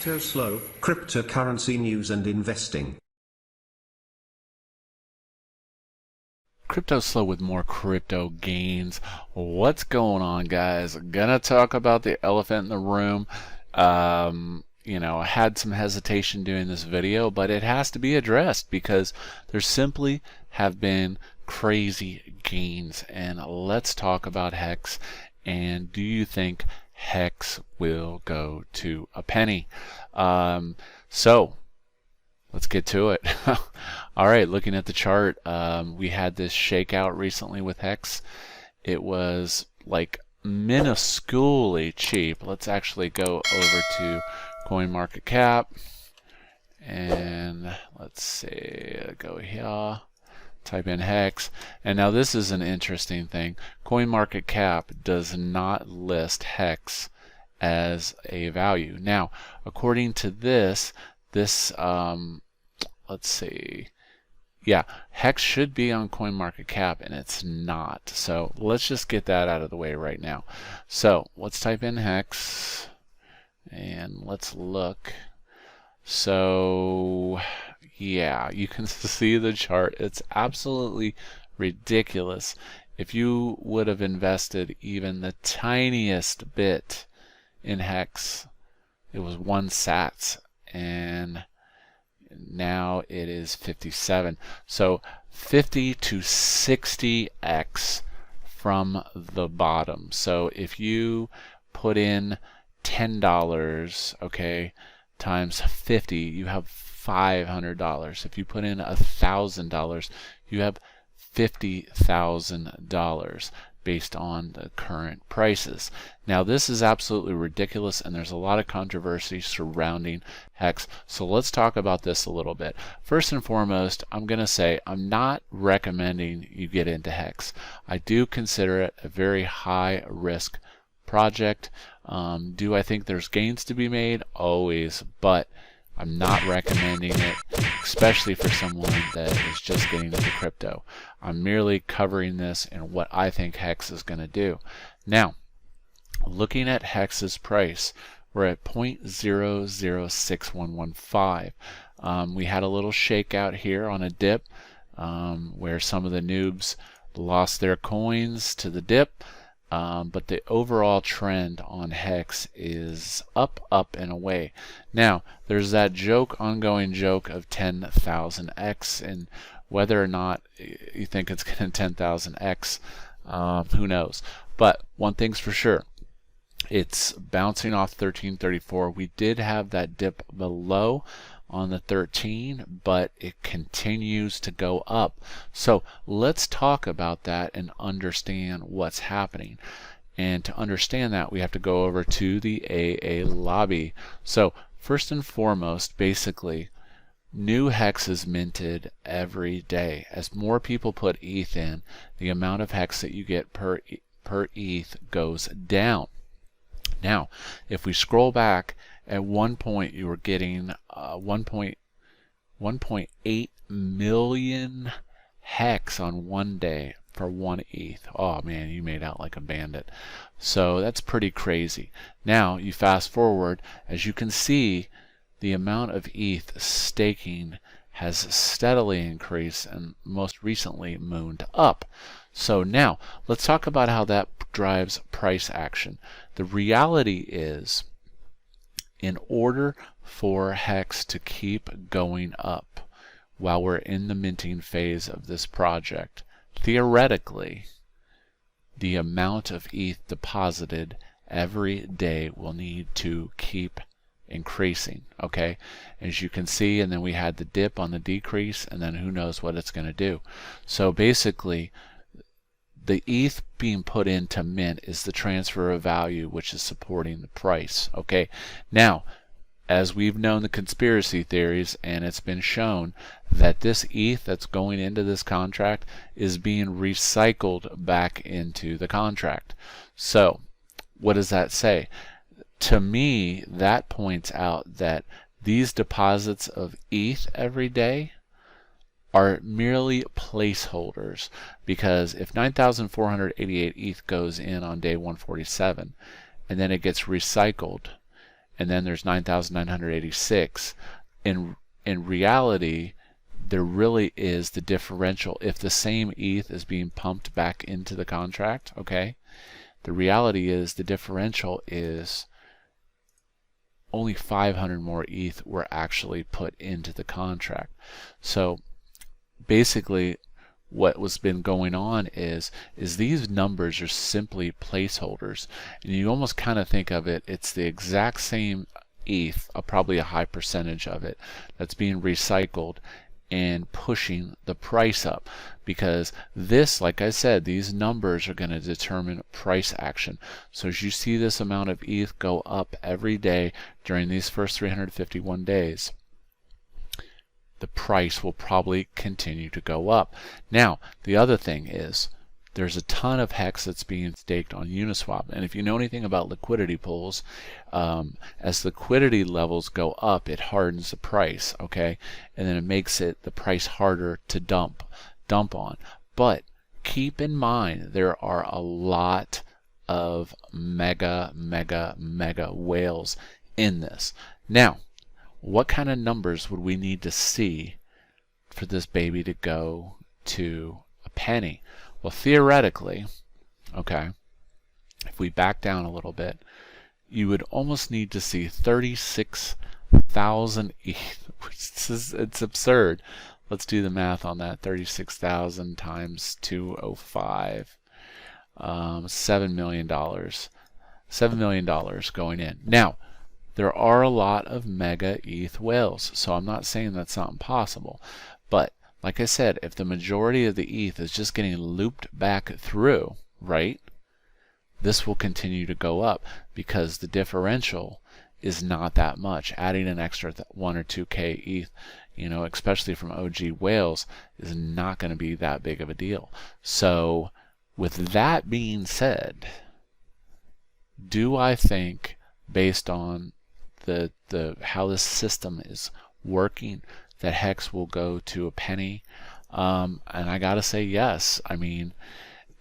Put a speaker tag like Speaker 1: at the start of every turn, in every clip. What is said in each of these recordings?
Speaker 1: CryptoSLO, cryptocurrency news and investing.
Speaker 2: CryptoSLO with more crypto gains. What's going on, guys? Gonna talk about the elephant in the room. You know, I had some hesitation doing this video, but it has to be addressed because there simply have been crazy gains. And let's talk about HEX. And do you think HEX will go to a penny? So let's get to it. All right, looking at the chart, we had this shakeout recently with HEX. It was like minusculely cheap. Let's actually go over to CoinMarketCap and let's see, go here, type in HEX, and now this is an interesting thing. CoinMarketCap does not list HEX as a value. Now, according to this, let's see, yeah, HEX should be on CoinMarketCap and it's not. So let's just get that out of the way right now. So let's type in HEX and let's look. So yeah, you can see the chart. It's absolutely ridiculous. If you would have invested even the tiniest bit in HEX, it was 1 sats, and now it is 57. So 50 to 60x from the bottom. So if you put in $10, okay, times 50, you have $500. If you put in $1,000, you have $50,000 based on the current prices. Now this is absolutely ridiculous, and there's a lot of controversy surrounding HEX. So let's talk about this a little bit. First and foremost, I'm going to say I'm not recommending you get into HEX. I do consider it a very high risk project. Do I think there's gains to be made? Always, but I'm not recommending it, especially for someone that is just getting into crypto. I'm merely covering this and what I think HEX is going to do. Now, looking at HEX's price, we're at 0.006115. We had a little shakeout here on a dip where some of the noobs lost their coins to the dip. But the overall trend on HEX is up, and away. Now, there's that ongoing joke of 10,000x, and whether or not you think it's going to 10,000x, who knows. But one thing's for sure, it's bouncing off 1334. We did have that dip below on the 13, but it continues to go up. So let's talk about that and understand what's happening. And to understand that, we have to go over to the AA lobby. So first and foremost, basically, new HEX is minted every day. As more people put ETH in, the amount of HEX that you get per ETH goes down. Now, if we scroll back, at one point you were getting 1.8 million HEX on one day for 1 ETH. Oh man, you made out like a bandit. So that's pretty crazy. Now you fast forward, as you can see, the amount of ETH staking has steadily increased and most recently mooned up. So now let's talk about how that drives price action. The reality is, in order for HEX to keep going up while we're in the minting phase of this project, theoretically, the amount of ETH deposited every day will need to keep increasing, okay? As you can see, and then we had the dip on the decrease, and then who knows what it's going to do. So basically, the ETH being put into mint is the transfer of value, which is supporting the price, okay? Now, as we've known the conspiracy theories, and it's been shown that this ETH that's going into this contract is being recycled back into the contract. So, what does that say? To me, that points out that these deposits of ETH every day are merely placeholders, because if 9,488 ETH goes in on day 147 and then it gets recycled, and then there's 9,986. In reality, there really is the differential. If the same ETH is being pumped back into the contract, okay, the reality is the differential is only 500 more ETH were actually put into the contract. So basically what was been going on is these numbers are simply placeholders, and you almost kind of think of it, it's the exact same ETH, probably a high percentage of it, that's being recycled and pushing the price up, because this, like I said, these numbers are going to determine price action. So as you see this amount of ETH go up every day during these first 351 days, the price will probably continue to go up. Now, the other thing is there's a ton of HEX that's being staked on Uniswap, and if you know anything about liquidity pools, as liquidity levels go up, it hardens the price, okay, and then it makes it the price harder to dump on. But keep in mind there are a lot of mega whales in this. Now, what kind of numbers would we need to see for this baby to go to a penny? Well, theoretically, okay, if we back down a little bit, you would almost need to see 36,000 ETH, which is, it's absurd. Let's do the math on that. 36,000 times 205, $7 million. $7 million going in. Now, there are a lot of mega ETH whales, so I'm not saying that's not impossible, but like I said, if the majority of the ETH is just getting looped back through, right, this will continue to go up because the differential is not that much. Adding an extra 1 or 2K ETH, you know, especially from OG whales, is not going to be that big of a deal. So with that being said, do I think, based on the how this system is working, that HEX will go to a penny? And I gotta say yes. I mean,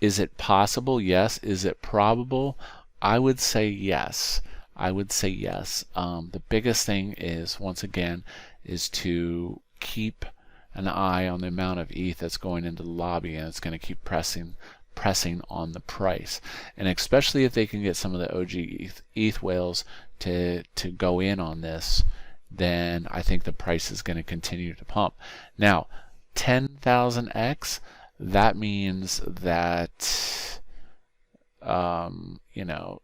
Speaker 2: is it possible? Yes. Is it probable? I would say yes. I would say yes. The biggest thing is, once again, is to keep an eye on the amount of ETH that's going into the lobby, and it's going to keep pressing on the price. And especially if they can get some of the OG ETH whales to go in on this, then I think the price is going to continue to pump. Now, 10,000x, that means that you know,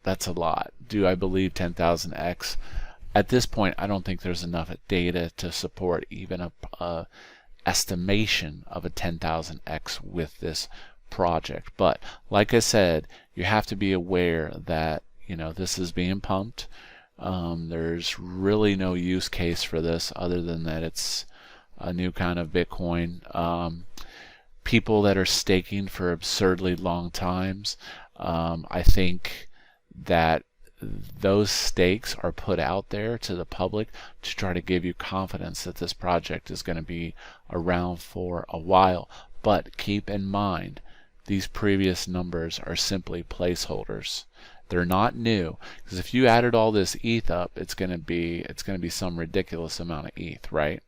Speaker 2: that's a lot. Do I believe 10,000x? At this point, I don't think there's enough data to support even a estimation of a 10,000x with this project. But like I said, you have to be aware that, you know, this is being pumped. There's really no use case for this other than that it's a new kind of Bitcoin. People that are staking for absurdly long times, I think that those stakes are put out there to the public to try to give you confidence that this project is going to be around for a while. But keep in mind, these previous numbers are simply placeholders. They're not new, because if you added all this ETH up, it's going to be some ridiculous amount of ETH, right?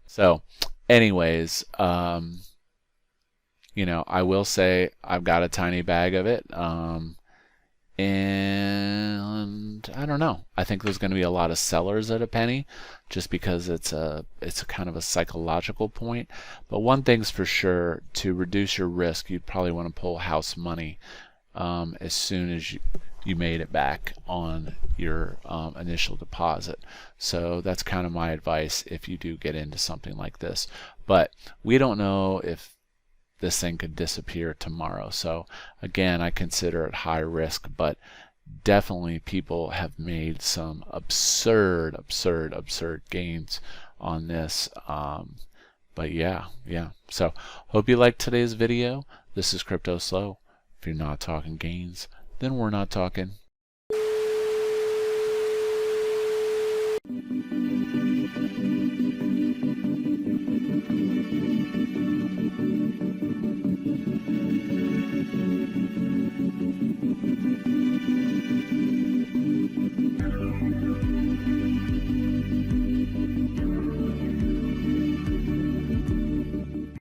Speaker 2: So anyways, you know, I will say I've got a tiny bag of it, and I don't know. I think there's going to be a lot of sellers at a penny, just because it's a kind of a psychological point. But one thing's for sure: to reduce your risk, you'd probably want to pull house money as soon as you made it back on your initial deposit. So that's kind of my advice if you do get into something like this. But we don't know if this thing could disappear tomorrow. So again, I consider it high risk, but definitely people have made some absurd gains on this. But yeah. So hope you liked today's video. This is CryptoSLO. If you're not talking gains, then we're not talking.